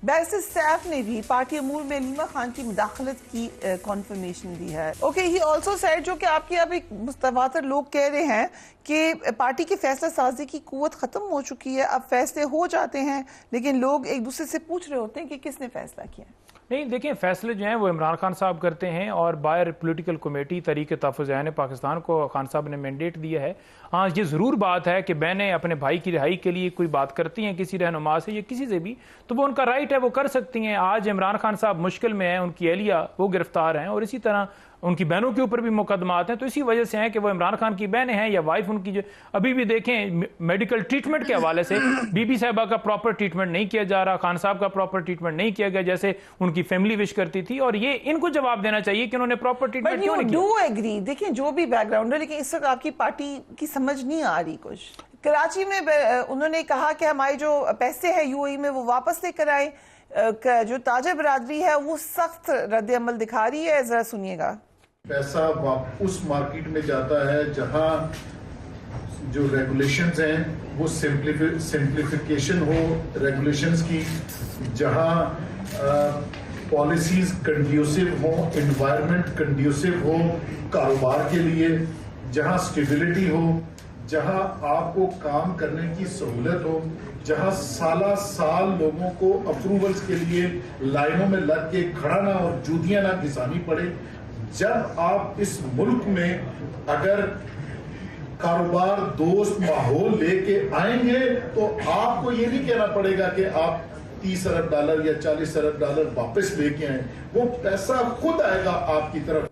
Barrister safe نے بھی party امور میں علیمہ خان کی مداخلت کی کنفرمیشن دی ہے. اوکے ہی آلسو سیڈ جو کہ آپ کے اب ایک متواتر لوگ کہہ رہے ہیں کہ پارٹی کی فیصلہ سازی کی قوت ختم ہو چکی ہے, اب فیصلے ہو جاتے ہیں لیکن لوگ ایک دوسرے سے پوچھ رہے ہوتے ہیں کہ کس نے فیصلہ کیا ہے. نہیں دیکھیں, فیصلے جو ہیں وہ عمران خان صاحب کرتے ہیں اور باہر پولیٹیکل کمیٹی تحریک تحفظ عین پاکستان کو خان صاحب نے مینڈیٹ دیا ہے. ہاں یہ ضرور بات ہے کہ بہنیں اپنے بھائی کی رہائی کے لیے کوئی بات کرتی ہیں کسی رہنما سے یا کسی سے بھی, تو وہ ان کا رائٹ ہے, وہ کر سکتی ہیں. آج عمران خان صاحب مشکل میں ہیں, ان کی اہلیہ وہ گرفتار ہیں اور اسی طرح ان کی بہنوں کے اوپر بھی مقدمات ہیں, تو اسی وجہ سے ہیں کہ وہ عمران خان کی بہنیں ہیں یا وائف ان کی جو ابھی بھی دیکھیں میڈیکل ٹریٹمنٹ کے حوالے سے بی بی صاحبہ کا پراپر ٹریٹمنٹ نہیں کیا جا رہا, خان صاحب کا پراپر ٹریٹمنٹ نہیں کیا گیا جیسے ان کی فیملی وش کرتی تھی, اور یہ ان کو جواب دینا چاہیے کہ انہوں نے پراپر ٹریٹمنٹ کیوں نہیں کیا. ڈو ایگری, دیکھیں جو بھی بیک گراؤنڈ ہے لیکن اس وقت آپ کی پارٹی کی سمجھ نہیں آ رہی کچھ. کراچی میں انہوں نے کہا کہ ہمارے جو پیسے ہیں یو اے میں وہ واپس لے کر آئیں, جو تاجر برادری ہے وہ سخت رد عمل دکھا رہی ہے, ذرا سنیے گا. پیسہ اس مارکیٹ میں جاتا ہے جہاں جو ریگولیشنز ہیں وہ سمپلیفیکیشن ہو ریگولیشنز کی, جہاں پالیسیز کنڈیوسیو ہوں, انوائرمنٹ کنڈیوسیو ہو کاروبار کے لیے, جہاں سٹیبلٹی ہو, جہاں آپ کو کام کرنے کی سہولت ہو, جہاں سالہ سال لوگوں کو اپروولز کے لیے لائنوں میں لگ کے کھڑا نہ اور جوتیاں نہ گھسانی پڑے. جب آپ اس ملک میں اگر کاروبار دوست ماحول لے کے آئیں گے تو آپ کو یہ نہیں کہنا پڑے گا کہ آپ 30 ارب ڈالر یا 40 ارب ڈالر واپس لے کے آئیں, وہ پیسہ خود آئے گا آپ کی طرف.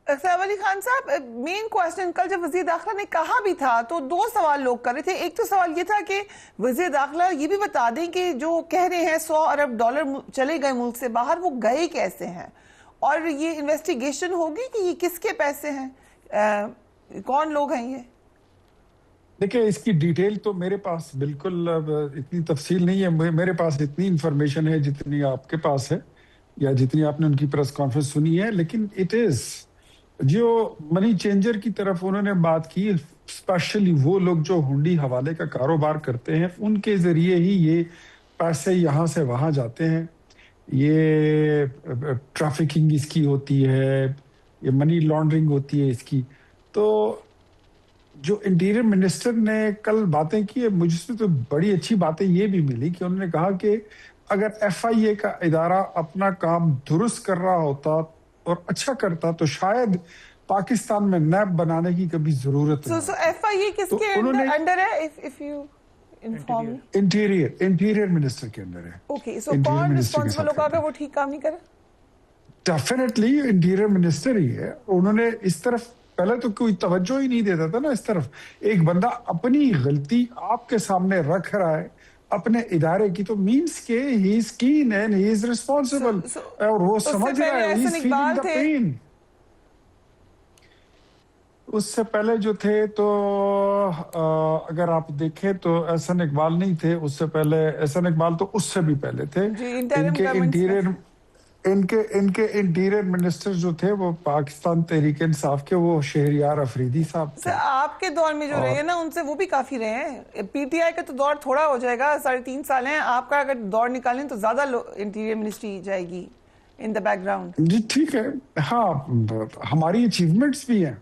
سیف علی خان صاحب, مین کوسچن کل جب وزیر داخلہ نے کہا بھی تھا تو دو سوال لوگ کر رہے تھے. ایک تو سوال یہ تھا کہ وزیر داخلہ یہ بھی بتا دیں کہ جو کہہ رہے ہیں 100 ارب ڈالر چلے گئے ملک سے باہر, وہ گئے کیسے ہیں, اور یہ انویسٹیگیشن ہوگی کہ یہ کس کے پیسے ہیں, کون لوگ ہیں. یہ دیکھیں اس کی ڈیٹیل تو میرے پاس بالکل اتنی تفصیل نہیں ہے, میرے پاس اتنی انفارمیشن ہے جتنی آپ کے پاس ہے یا جتنی آپ نے ان کی پریس کانفرنس سنی ہے. لیکن اٹ از جو منی چینجر کی طرف انہوں نے بات کی, اسپیشلی وہ لوگ جو ہنڈی حوالے کا کاروبار کرتے ہیں, ان کے ذریعے ہی یہ پیسے یہاں سے وہاں جاتے ہیں. یہ ٹریفکنگ اس کی ہوتی ہے, یہ منی لانڈرنگ ہوتی ہے اس کی. تو جو انٹیریئر منسٹر نے کل باتیں کی, مجھ سے تو بڑی اچھی باتیں یہ بھی ملی کہ انہوں نے کہا کہ اگر ایف آئی اے کا ادارہ اپنا کام درست کر رہا ہوتا اور اچھا کرتا تو شاید پاکستان میں نیب بنانے کی کبھی ضرورت نہیں. سو ایف آئی اے کس کے انڈر ہے, if you inform me? Interior minister کے اندر ہے. اوکے, سو کون ریسپانسبل ہوگا اگر وہ ٹھیک کام نہیں کرے؟ ڈیفینیٹلی انٹیریئر منسٹر ہی ہے. انہوں نے اس طرف پہلے تو کوئی توجہ ہی نہیں دیتا تھا نا اس طرف. ایک بندہ اپنی غلطی آپ کے سامنے رکھ رہا ہے اپنے ادارے کی, تو مینس کہ he is can and he is responsible, اور وہ سمجھ رہا ہے ہی از فیلنگ دی پین. اس سے پہلے جو تھے تو اگر آپ دیکھیں تو احسن اقبال نہیں تھے, اس سے پہلے احسن اقبال تو اس سے بھی پہلے تھے. ان کے انٹیریئر منسٹر جو تھے وہ پاکستان تحریک انصاف کے وہ شہریار افریدی صاحب تھے. آپ کے دور میں جو رہے ہیں نا ان سے وہ بھی کافی رہے ہیں. پی ٹی آئی کا تو دور تھوڑا ہو جائے گا, 3.5 سال ہیں. آپ کا اگر دور نکالیں تو زیادہ انٹیریئر منسٹری جائے گی ان دا بیک گراؤنڈ. جی ٹھیک ہے, ہاں ہماری اچیومنٹس بھی ہیں,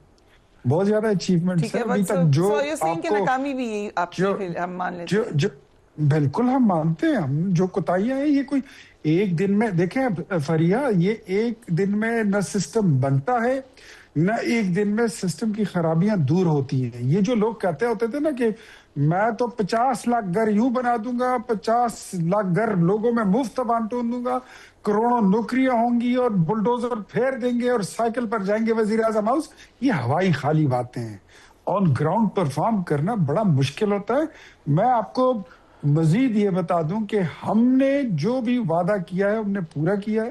بہت زیادہ اچیومنٹس ہیں ابھی تک. جو آپ کو ناکامی بھی آپ کی ہم مان لیتے ہیں, بالکل ہم مانتے ہیں. ہم جو کوتاہیاں ہیں یہ کوئی ایک دن میں, دیکھیں فریہ, یہ ایک دن میں نہ سسٹم بنتا ہے نہ ایک دن میں سسٹم کی خرابیاں دور ہوتی ہیں. یہ جو لوگ کہتے ہوتے تھے نا کہ میں تو 50 لاکھ گھر یوں بنا دوں گا, 50 لاکھ گھر لوگوں میں مفت بانٹوں دوں گا, کروڑوں نوکریاں ہوں گی اور بلڈوزر پھیر دیں گے اور سائیکل پر جائیں گے وزیر اعظم ہاؤس, یہ ہوائی خالی باتیں ہیں. آن گراؤنڈ پرفارم کرنا بڑا مشکل ہوتا ہے. میں آپ کو مزید یہ بتا دوں کہ ہم نے جو بھی وعدہ کیا ہے ہم نے پورا کیا ہے,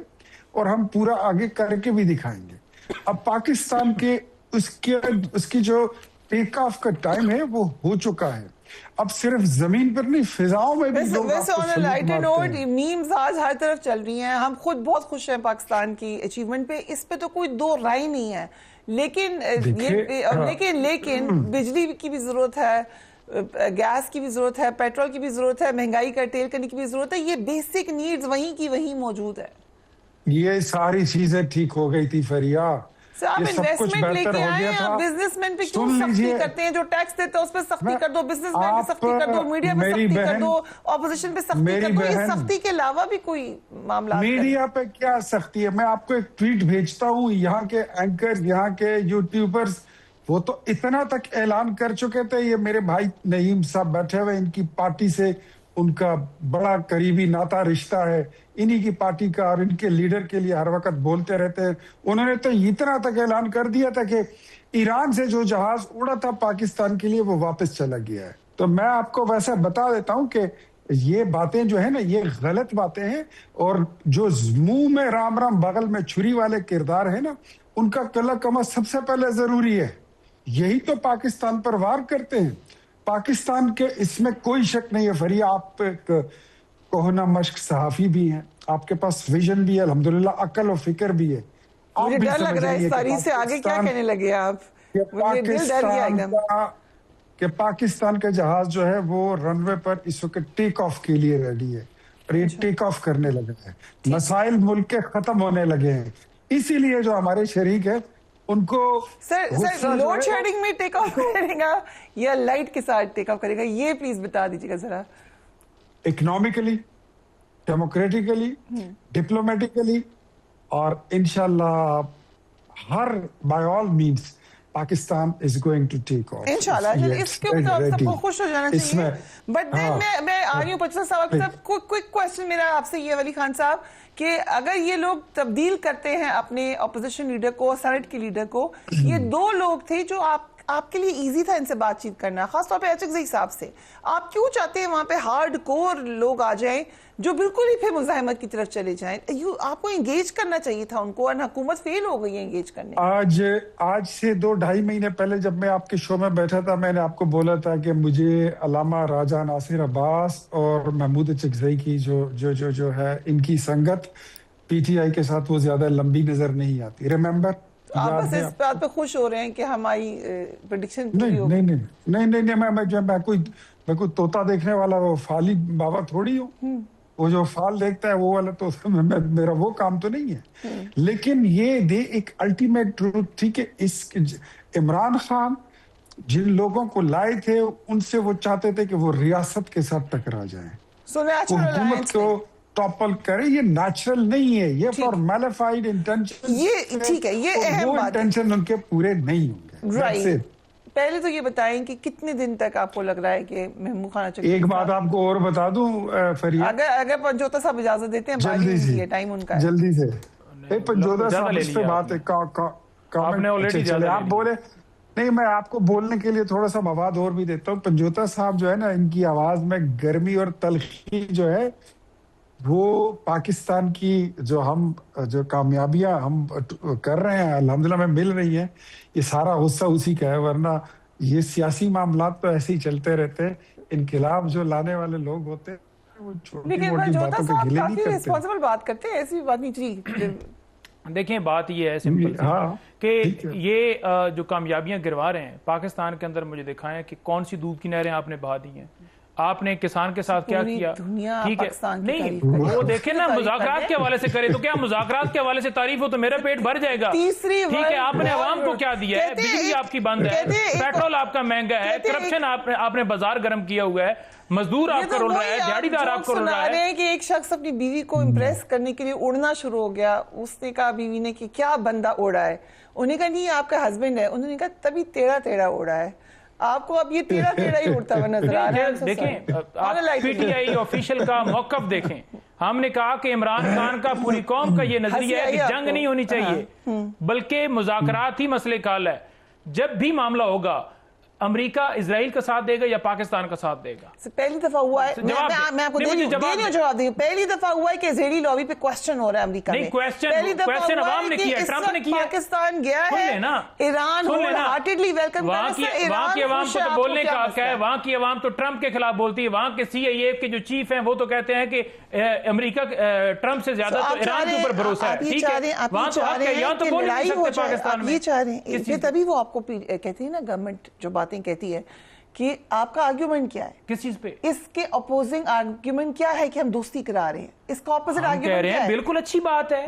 اور ہم پورا آگے کر کے بھی دکھائیں گے. اب پاکستان کے اس کی جو ٹیک آف کا ٹائم ہے وہ ہو چکا ہے. اب صرف زمین پر نہیں, فضاؤں میں بھی لوگ ویسے آن اے لائٹر نوٹ میمز آج ہر طرف چل رہی ہیں. ہم خود بہت خوش ہیں پاکستان کی اچیومنٹ پہ, اس پہ تو کوئی دو رائے نہیں ہے. لیکن بجلی کی بھی ضرورت ہے, گیس کی بھی ضرورت ہے, پیٹرول کی بھی ضرورت ہے, مہنگائی کنٹرول کرنے کی بھی ضرورت ہے. یہ بیسک نیڈز وہیں کی وہیں موجود ہے. یہ ساری چیزیں ٹھیک ہو گئی تھی فریا, آپ انویسٹمنٹ لے کے آئے ہیں, آپ بزنس مین پہ کیوں سختی کرتے ہیں؟ جو ٹیکس دیتے ہیں اس پہ سختی کر دو, بزنس مین پہ سختی کر دو, میڈیا پہ سختی کر دو, اپوزیشن پہ سختی کر دو. یہ سختی کے علاوہ بھی کوئی معاملات میڈیا پہ کیا سختی ہے؟ میں آپ کو ایک ٹویٹ بھیجتا ہوں, یہاں کے اینکر, یہاں کے یوٹیوبرز, وہ تو اتنا تک اعلان کر چکے تھے. یہ میرے بھائی نعیم صاحب بیٹھے ہوئے, ان کی پارٹی سے ان کا بڑا قریبی ناتا رشتہ ہے, انہی کی پارٹی کا, اور ان کے لیڈر کے لیے ہر وقت بولتے رہتے ہیں. انہوں نے تو اتنا تک اعلان کر دیا تھا کہ ایران سے جو جہاز اڑا تھا پاکستان کے لیے وہ واپس چلا گیا ہے. تو میں آپ کو ویسے بتا دیتا ہوں کہ یہ باتیں جو ہے نا, یہ غلط باتیں ہیں, اور جو منہ میں رام رام بغل میں چھری والے کردار ہیں نا, ان کا قلع کما سب سے پہلے ضروری ہے. یہی تو پاکستان پر وار کرتے ہیں. پاکستان کے اس میں کوئی شک نہیں ہے فریا, آپ کوہنا مشق صحافی بھی ہیں, آپ کے پاس ویژن بھی ہے, الحمدللہ عقل و فکر بھی ہے. مجھے ڈر لگ رہا ہے اس تاریخ سے آگے کیا کہنے لگے آپ. مجھے دل ڈر گیا ایک دم کہ پاکستان کا جہاز جو ہے وہ رن وے پر اس وقت ٹیک آف کے لیے ریڈی ہے, اور یہ ٹیک آف کرنے لگا ہے. مسائل ملک کے ختم ہونے لگے ہیں. اسی لیے جو ہمارے شریک ہیں ان کو سر لوڈ شیڈنگ میں ٹیک آف کرے گا یا لائٹ کے ساتھ ٹیک آف کرے گا, یہ پلیز بتا دیجیے گا ذرا. اکنامکلی, ڈیموکریٹکلی, ڈپلومیٹکلی, اور انشاءاللہ ہر by all means Pakistan is going to take off. انشاءاللہ اس کے اوپر آپ سب کو خوش ہو جانا چاہیے. بٹ دین میں آ رہی ہوں پچھلا صاحب کے ساتھ کوئک کویسچن میرا آپ سے یہ ولی خان صاحب, کہ اگر یہ لوگ تبدیل کرتے ہیں اپنے اپوزیشن لیڈر کو, سینٹ کے لیڈر کو, یہ دو لوگ تھے جو آپ کے لیے ایزی تھا ان سے بات چیت کرنا, خاص طور پہ اچکزئی صاحب سے. آپ کیوں چاہتے ہیں وہاں پہ ہارڈ کور لوگ آ جائیں جو بالکل ہی پھر مزاحمت کی طرف چلے جائیں؟ آپ کو انگیج کرنا چاہیے تھا ان کو, اور حکومت فیل ہو گئی ہے انگیج کرنے. آج سے 2-2.5 مہینے پہلے جب میں آپ کے شو میں بیٹھا تھا, میں نے آپ کو بولا تھا کہ مجھے علامہ راجہ ناصر عباس اور محمود اچکزئی کی جو ہے ان کی سنگت پی ٹی آئی کے ساتھ وہ زیادہ لمبی نظر نہیں آتی. ریممبر آپ بس اس بات پہ خوش ہو رہے ہیں کہ ہماری پریڈکشن پوری ہو؟ نہیں, میں کوئی طوطا دیکھنے والا وہ فالی بابا تھوڑی ہوں. وہ جو فال دیکھتا ہے وہ والا تو میرا وہ کام تو نہیں ہے. لیکن یہ ایک الٹیمیٹ ٹروتھ تھی کہ عمران خان جن لوگوں کو لائے تھے ان سے وہ چاہتے تھے کہ وہ ریاست کے ساتھ ٹکرا جائیں, حکومت کو ٹاپل کرے. یہ نیچرل نہیں ہے, یہ فار میلیفائڈ انٹینشن. یہ ٹھیک ہے, یہ اہم بات ہے. انٹینشن ان کے پورے نہیں ہوں گے. رائٹ. پہلے تو یہ بتائیں کہ کتنے دن تک آپ کو لگ رہا ہے کہ محمود خان اچکزئی. ایک بات آپ کو اور بتا دوں فریا, اگر پنجوتا صاحب اجازت دیتے ہیں جلدی سے, ٹائم ان کا ہے. جلدی سے. پنجوتا صاحب اس پہ بات ہے, آپ بولے نہیں, میں آپ کو بولنے کے لیے تھوڑا سا مواد اور بھی دیتا ہوں. پنجوتا صاحب جو ہے نا, ان کی آواز میں گرمی اور تلخی جو ہے وہ پاکستان کی جو کامیابیاں ہم کر رہے ہیں الحمدللہ میں مل رہی ہیں, یہ سارا غصہ اسی کا ہے. ورنہ یہ سیاسی معاملات تو ایسے ہی چلتے رہتے ہیں. انقلاب جو لانے والے لوگ ہوتے ہیں وہ چھوٹی موٹی باتوں کے گلے نہیں کرتے. ریسپانسبل بات کرتے ہیں, ایسی بات نہیں چاہیے. دیکھیں بات یہ ہے سمپل کہ یہ جو کامیابیاں گروا رہے ہیں پاکستان کے اندر, مجھے دکھائیں کہ کون سی دودھ کی نہریں آپ نے بہا دی ہیں. آپ نے کسان کے ساتھ کیا کیا؟ ٹھیک ہے, نہیں وہ دیکھیں نا, مذاکرات کے حوالے سے کرے تو کیا مذاکرات کے حوالے سے تعریف ہو تو میرا پیٹ بھر جائے گا. ٹھیک ہے, آپ نے عوام کو کیا دیا ہے؟ بجلی آپ کی بند ہے, پیٹرول آپ کا مہنگا ہے, کرپشن آپ نے بازار گرم کیا ہوا ہے, مزدور آپ کا رول رہا ہے, دیہڑی دار آپ کو رول رہا ہے. کہ ایک شخص اپنی بیوی کو امپریس کرنے کے لیے اڑنا شروع ہو گیا. اس نے کہا بیوی نے کہ کیا بندہ اڑا ہے, انہوں نے کہا نہیں آپ کا ہسبینڈ ہے, انہوں نے کہا تبھی ٹیڑھا اڑا ہے. آپ کو اب یہ ٹیڑھا ہی اڑتا ہوا نظر آ رہا ہے. دیکھیں آپ پی ٹی آئی آفیشل کا موقف دیکھیں. ہم نے کہا کہ عمران خان کا پوری قوم کا یہ نظریہ ہے کہ جنگ نہیں ہونی چاہیے بلکہ مذاکرات ہی مسئلے کا حل ہے. جب بھی معاملہ ہوگا امریکہ اسرائیل کا ساتھ دے گا یا پاکستان کا ساتھ دے گا؟ پہلی دفعہ ہوا ہے, میں آپ کو جواب دیں, پہلی دفعہ ہوا ہے کہ زیری لابی پہ کوسچن ہو رہا ہے امریکہ میں. کوسچن عوام نے کیا, ٹرمپ نے کیا. پاکستان گیا ہے, ایران ہول ہارٹڈلی ویلکم کر رہا ہے. وہاں کی عوام کو تو بولنے کا حق ہے, وہاں کی عوام تو ٹرمپ کے خلاف بولتی ہے. وہاں کے سی آئی اے کے جو چیف ہیں وہ تو کہتے ہیں کہ امریکہ ٹرمپ سے زیادہ تو ایران کے اوپر بھروسہ ہے. ٹھیک ہے, وہاں تو حق ہے, یہاں تو بول نہیں سکتے پاکستان میں. یہ چاہ رہے ہیں, یہ تبھی وہ آپ کو کہتی ہے نا گورنمنٹ جو باتیں کہتی ہے کہ آپ کا آرگیومنٹ کیا ہے کس چیز پہ؟ اس کے اپوزنگ آرگیومنٹ کیا ہے کہ ہم دوستی کرا رہے ہیں؟ اس کا اپوزٹ ہم کہہ آرگیومنٹ رہے کیا ہیں ہے؟ بالکل اچھی بات ہے